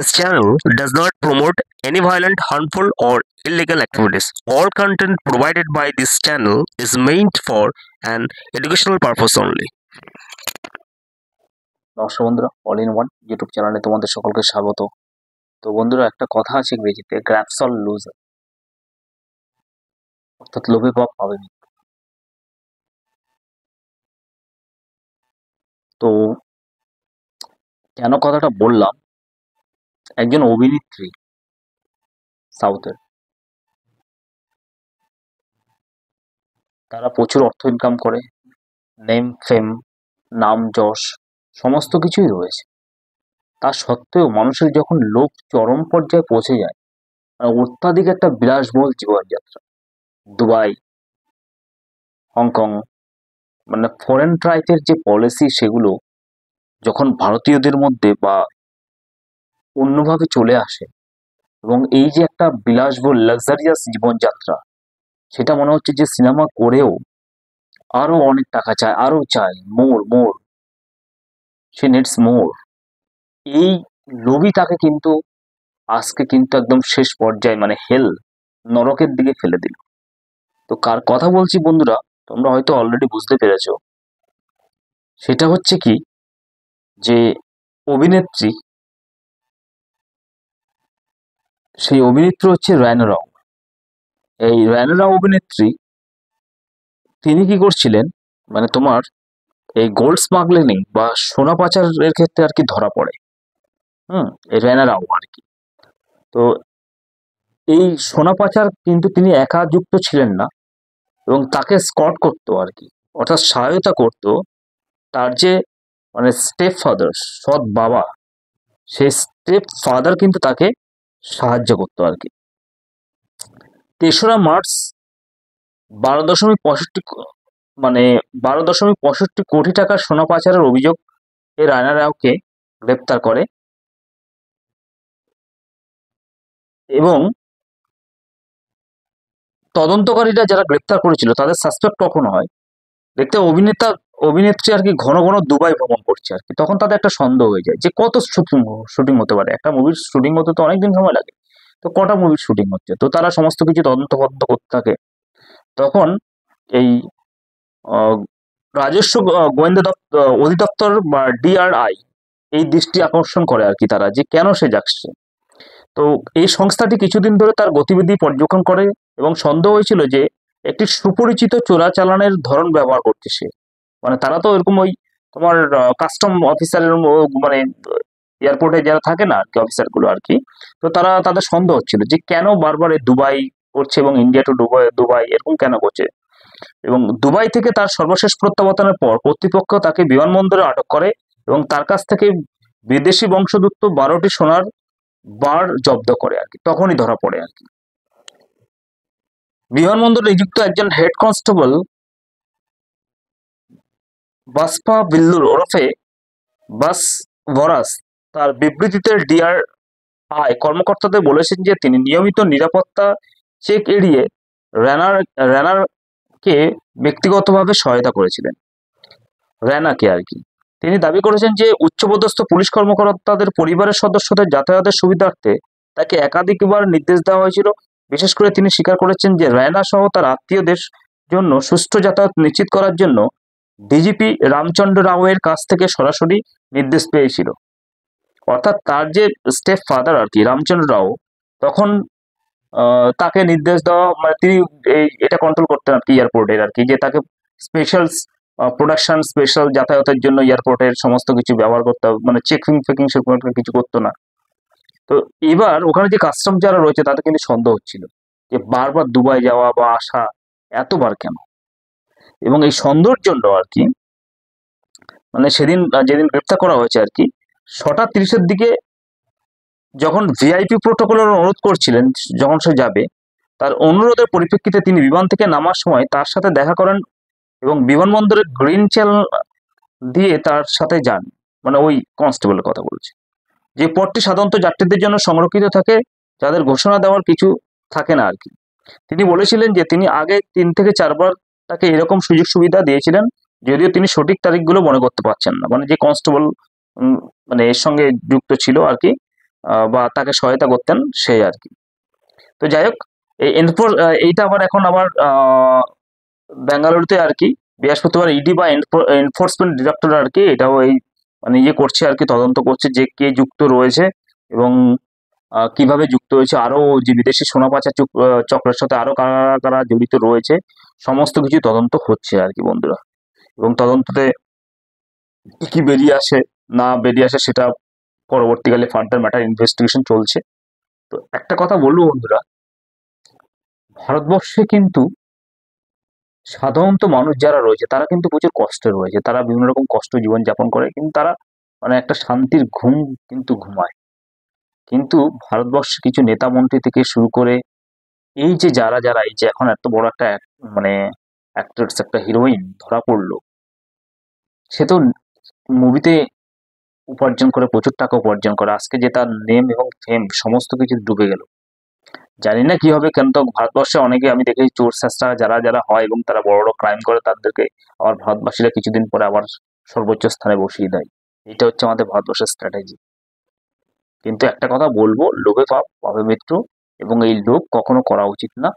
This channel does not promote any violent, harmful, or illegal activities. All content provided by this channel is meant for an educational purpose only. নমস্কার বন্ধুরা, all in one YouTube চ্যানেলে তোমাদের সকলকে স্বাগত। তো বন্ধুরা, একটা কথা আছে ইংরেজিতে, গ্র্যাবস অল লুজ, অর্থাৎ লোভে পাপ পাবে মৃত্যু। তো কেন কথাটা বললাম, একজন অভিনেত্রী সাউথের, তারা প্রচুর অর্থ ইনকাম করে, নেম ফেম, নাম যশ সমস্ত কিছুই রয়েছে। তা সত্ত্বেও মানুষের যখন লোভ চরম পর্যায়ে পৌঁছে যায়, মানে অত্যাধিক একটা বিলাসবহুল জীবনযাত্রা, দুবাই, হংকং, মানে ফরেন ট্রাইটের যে পলিসি, সেগুলো যখন ভারতীয়দের মধ্যে বা অন্যভাবে চলে আসে, এবং এই যে একটা বিলাসবহুল লাক্সারিয়াস জীবনযাত্রা, সেটা মনে হচ্ছে যে সিনেমা করেও আরো অনেক টাকা চায়, আরো চায়, মোর মোর, সে নিডস মোর। এই লোভই তাকে কিন্তু আজকে কিন্তু একদম শেষ পর্যায়ে, মানে হেল, নরকের দিকে ফেলে দিল। তো কার কথা বলছি বন্ধুরা, তোমরা হয়তো অলরেডি বুঝতে পেরেছো। সেটা হচ্ছে কি, যে অভিনেত্রী, সেই অভিনেত্রী হচ্ছে রায়না রাও। এই রায়না রাও অভিনেত্রী, তিনি কি করছিলেন, মানে তোমার এই গোল্ড স্মাগলিং বা সোনা পাচারের ক্ষেত্রে আর কি ধরা পড়ে। এই রায়না রাও আর কি। তো এই সোনা পাচার কিন্তু তিনি একা যুক্ত ছিলেন না, এবং তাকে স্কট করতো আর কি, অর্থাৎ সহায়তা করতো তার যে মানে স্টেপ ফাদার, সৎ বাবা, সেই স্টেপ ফাদার কিন্তু তাকে সাহায্য করতো আর কি। ৩রা মার্চ 12.65 কোটি টাকার সোনা পাচারের অভিযোগ এ রায়না রাওকে গ্রেপ্তার করে, এবং তদন্তকারীরা যারা গ্রেপ্তার করেছিল তাদের সাসপেক্ট কখন হয়, দেখতে অভিনেত্রী আর কি ঘন ঘন দুবাই ভ্রমণ করছে আর কি, তখন তাদের একটা সন্দেহ হয়ে যায় যে কত শুটিং হতে পারে, একটা মুভির শুটিং হতে তো অনেকদিন সময় লাগে, তো কটা মুভির শুটিং হচ্ছে। তো তারা সমস্ত কিছু তদন্ত করতে থাকে। তখন এই রাজস্ব গোয়েন্দা অধিদপ্তর বা ডিআরআই এই দৃষ্টি আকর্ষণ করে আর কি তারা, যে কেন সে যাচ্ছে। তো এই সংস্থাটি কিছুদিন ধরে তার গতিবিধি পর্যবেক্ষণ করে, এবং সন্দেহ হয়েছিল যে একটি সুপরিচিত চোরাচালানের ধরন ব্যবহার করছে সে। মানে তারা তো এরকম ওই তোমার কাস্টম অফিসারের মানে এয়ারপোর্টে যারা থাকে না আর কি, অফিসার গুলো আর কি, তো তারা, তাদের সন্দেহ হচ্ছিল যে কেন বারবার এই দুবাই করছে, এবং ইন্ডিয়া টু দুবাই দুবাই এরকম কেন করছে। এবং দুবাই থেকে তার সর্বশেষ প্রত্যাবর্তনের পর কর্তৃপক্ষ তাকে বিমানবন্দরে আটক করে, এবং তার কাছ থেকে বিদেশি বংশোদ্ভূত 12টি সোনার বার জব্দ করে আর কি, তখনই ধরা পড়ে আর কি। বিমানবন্দরে নিযুক্ত একজন হেড কনস্টেবল বাসপা বিল্লুর ওরফে বাস ভরাস তার বিবৃতিতে ডিআরআই কর্মকর্তাদের বলেছেন যে তিনি নিয়মিত নিরাপত্তা চেক এড়িয়ে র্যানারকে ব্যক্তিগতভাবে সহায়তা করেছিলেন, র্যানাকে আর কি। তিনি দাবি করেছেন যে উচ্চপদস্থ পুলিশ কর্মকর্তাদের পরিবারের সদস্যদের যাতায়াতের সুবিধার্থে তাকে একাধিকবার নির্দেশ দেওয়া হয়েছিল। বিশেষ করে তিনি স্বীকার করেছেন যে রায়না সহ তার আত্মীয়দের জন্য সুষ্ঠু যাতায়াত নিশ্চিত করার জন্য ডিজিপি রামচন্দ্র রাও এর কাছ থেকে সরাসরি নির্দেশ পেয়েছিল। অর্থাৎ তার যে স্টেপ ফাদার আর কি, রামচন্দ্র রাও, তখন তাকে নির্দেশ দেওয়া, মানে তিনি এটা কন্ট্রোল করতেন আর কি এয়ারপোর্টের আর কি, যে তাকে স্পেশাল প্রোডাকশন, স্পেশাল যাতায়াতের জন্য এয়ারপোর্টের সমস্ত কিছু ব্যবহার করতে হবে, মানে চেকিং ফেকিং সেরকম কিছু করতো না। তো এবার ওখানে যে কাস্টম যারা রয়েছে তাদের কিন্তু সন্দেহ হচ্ছিল যে বারবার দুবাই যাওয়া বা আসা এতবার কেন। এবং এই সন্দেহের জন্য আর কি, মানে যেদিন গ্রেপ্তার করা হয়েছে আর কি, 6:30 দিকে যখন ভিআইপি প্রোটোকলের অনুরোধ করছিলেন, যখন সে যাবে, তার অনুরোধের পরিপ্রেক্ষিতে তিনি বিমান থেকে নামার সময় তার সাথে দেখা করেন, এবং বিমানবন্দরের গ্রিন চ্যানেল দিয়ে তার সাথে যান, মানে ওই কনস্টেবলের কথা বলছি। যে পথটি সাধারণত যাত্রীদের জন্য সংরক্ষিত থাকে, যাদের ঘোষণা দেওয়ার কিছু থাকে না আর কি। তিনি বলেছিলেন যে তিনি আগে 3 থেকে 4 বার তাকে এরকম সুযোগ সুবিধা দিয়েছিলেন, যদিও তিনি সঠিক তারিখগুলো মনে করতে পারছেন না, মানে যে কনস্টেবল মানে এর সঙ্গে যুক্ত ছিল আর কি, বা তাকে সহায়তা করতেন সেই আর কি। তো যাই হোক, এইটা আবার এখন আবার বেঙ্গালুরুতে আর কি বৃহস্পতিবার ইডি বা এনফোর্সমেন্ট ডিরেক্টর আর কি এটাও এই মানে ইয়ে করছে আর কি, তদন্ত করছে যে কে যুক্ত রয়েছে এবং কিভাবে যুক্ত হয়েছে, আরো যে বিদেশি সোনা পাচার চক্রের সাথে আরো কারা কারা জড়িত রয়েছে, সমস্ত কিছু তদন্ত হচ্ছে আর কি বন্ধুরা। এবং তদন্ততে কি কি বেরিয়ে আসে না বেরিয়ে আসে সেটা পরবর্তীকালে ফার্দার ম্যাটার ইনভেস্টিগেশন চলছে। তো একটা কথা বলবো বন্ধুরা, ভারতবর্ষে কিন্তু সাধারণত মানুষ যারা রয়েছে তারা কিন্তু প্রচুর কষ্টে রয়েছে, তারা বিভিন্ন রকম কষ্ট জীবন যাপন করে, কিন্তু তারা মানে একটা শান্তির ঘুম কিন্তু ঘুমায়। কিন্তু ভারতবর্ষে কিছু নেতা মন্ত্রী থেকে শুরু করে এই যে যারা যারা এই যে এখন এত বড় একটা মানে অ্যাক্ট্রেস, একটা হিরোইন ধরা পড়লো, সে তো মুভিতে উপার্জন করে প্রচুর টাকা উপার্জন করে, আজকে যে তার নেম এবং ফেম সমস্ত কিছু ডুবে গেল। জানি না কি হবে, কেন তো ভারতবর্ষে অনেকে আমি দেখেছি চোর চেষ্টা যারা যারা হয় এবং তারা বড় বড় ক্রাইম করে তাদেরকে আবার ভারতবাসীরা কিছুদিন পরে আবার সর্বোচ্চ স্থানে বসিয়ে দেয়। এটা হচ্ছে আমাদের ভারতবর্ষের স্ট্র্যাটেজি। কিন্তু একটা কথা বলবো, লোভে পাপ পাপে মৃত্যু, এবং এই লোভ কখনো করা উচিত না।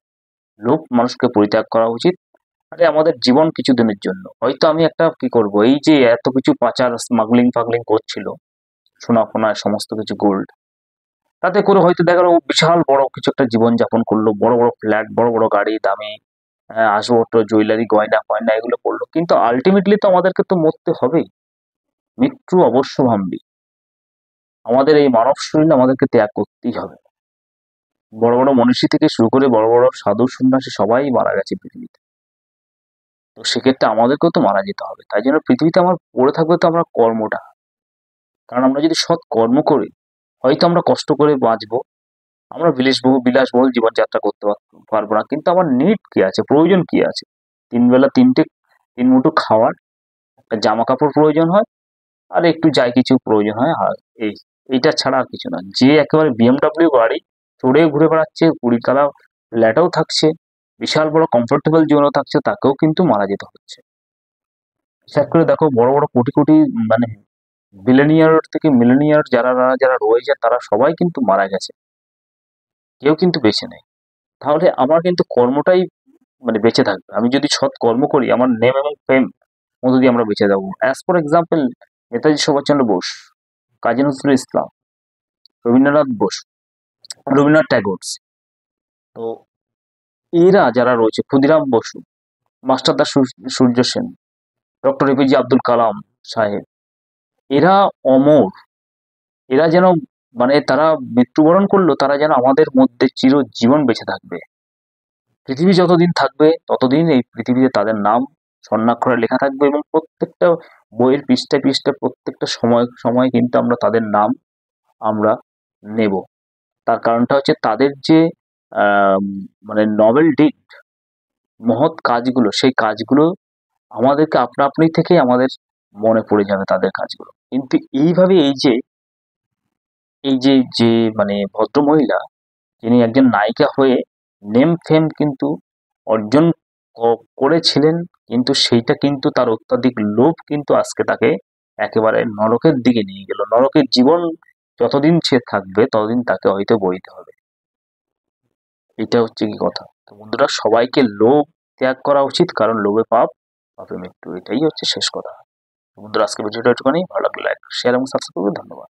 লোভ মানুষকে পরিত্যাগ করা উচিত। আরে আমাদের জীবন কিছু দিনের জন্য, হয়তো আমি একটা কি করব, এই যে এত কিছু পাচার স্মাগলিং ফাগলিং করছিল সোনা ফোনা সমস্ত কিছু গোল্ড, তাতে করে হয়তো দেখা গেলো ও বিশাল বড় কিছু একটা জীবন যাপন করলো, বড় বড় ফ্ল্যাট, বড় বড় গাড়ি, দামি আসবাবপত্র, জুয়েলারি, গয়না ফয়না এগুলো করলো, কিন্তু আলটিমেটলি তো আমাদেরকে তো মরতে হবেই। মৃত্যু অবশ্যম্ভাবী। আমাদের এই মানব শরীর আমাদেরকে ত্যাগ করতেই হবে। বড় বড় মনীষী থেকে শুরু করে বড় বড় সাধু সন্ন্যাসী সবাই মারা গেছে পৃথিবীতে। তো সেক্ষেত্রে আমাদেরকেও তো মারা যেতে হবে, তাই জন্য পৃথিবীতে আমার পড়ে থাকবে তো আমরা কর্মটা। কারণ আমরা যদি সৎ কর্ম করি হয়তো আমরা কষ্ট করে বাঁচবো, আমরা বিলাসবহুল জীবনযাত্রা করতে পারবো না, কিন্তু আমার নিড কি আছে, প্রয়োজন কি আছে? তিন বেলা তিন মুঠো খাওয়ার, একটা জামা কাপড় প্রয়োজন হয়, আর একটু যাই কিছু প্রয়োজন হয়, আর এইটা ছাড়া আর কিছু না। যে একেবারে বিএমডব্লিউ গাড়ি চড়ে ঘুরে বেড়াচ্ছে, 20 তলা ফ্ল্যাটেও থাকছে, বিশাল বড় কমফোর্টেবল জীবনও থাকছে, তাকেও কিন্তু মারা যেতে হচ্ছে। বিশেষ করে দেখো বড় বড় কোটি কোটি মানে বিলিয়নিয়ার থেকে মিলিয়নিয়ার যারা যারা রয়েছে তারা সবাই কিন্তু মারা গেছে, কেউ কিন্তু বেঁচে নেই। তাহলে আমার কিন্তু কর্মটাই মানে বেঁচে থাকবে। আমি যদি সৎ কর্ম করি আমার নেম এবং ফেম মধ্য দিয়ে আমরা বেঁচে যাবো। As for example, Netaji Subhashchandra Bose, Kazi Nazrul Islam, Rabindranath Bose, Rabindranath Tagore, তো এরা যারা রয়েছে, ক্ষুদিরাম বসু, মাস্টারদা সূর্য সেন, ডক্টর এপিজে আব্দুল কালাম সাহেব, এরা অমর। এরা যেন মানে তারা মৃত্যুবরণ করলো, তারা যেন আমাদের মধ্যে চিরজীবন বেঁচে থাকবে। পৃথিবী যতদিন থাকবে ততদিন এই পৃথিবীতে তাদের নাম স্বর্ণাক্ষরে লেখা থাকবে, এবং প্রত্যেকটা বইয়ের পৃষ্ঠায় পৃষ্ঠায় প্রত্যেকটা সময় সময় কিন্তু আমরা তাদের নাম আমরা নেব। তার কারণটা হচ্ছে তাদের যে মানে নভেল ডিড, মহৎ কাজগুলো, সেই কাজগুলো আমাদেরকে আপনা আপনি থেকে আমাদের মনে পড়ে যাবে তাদের কাজগুলো। কিন্তু এইভাবে এই যে মানে ভদ্রমহিলা, যিনি একজন নায়িকা হয়ে নেম ফেম কিন্তু অর্জন করেছিলেন, কিন্তু সেইটা কিন্তু তার অত্যাধিক লোভ কিন্তু আজকে তাকে একেবারে নরকের দিকে নিয়ে গেল। নরকের জীবন যতদিন সে থাকবে ততদিন তাকে হয়তো বইতে হবে। এটা হচ্ছে কি কথা। তো বন্ধুরা, সবাইকে লোভ ত্যাগ করা উচিত, কারণ লোভে পাপ পাপে মৃত্যু, এটাই হচ্ছে শেষ কথা। তো বন্ধুরা, আজকে ভিডিওটা একটুখানি ভালো লাগলে লাইক শেয়ার এবং সাবস্ক্রাইব করবে। ধন্যবাদ।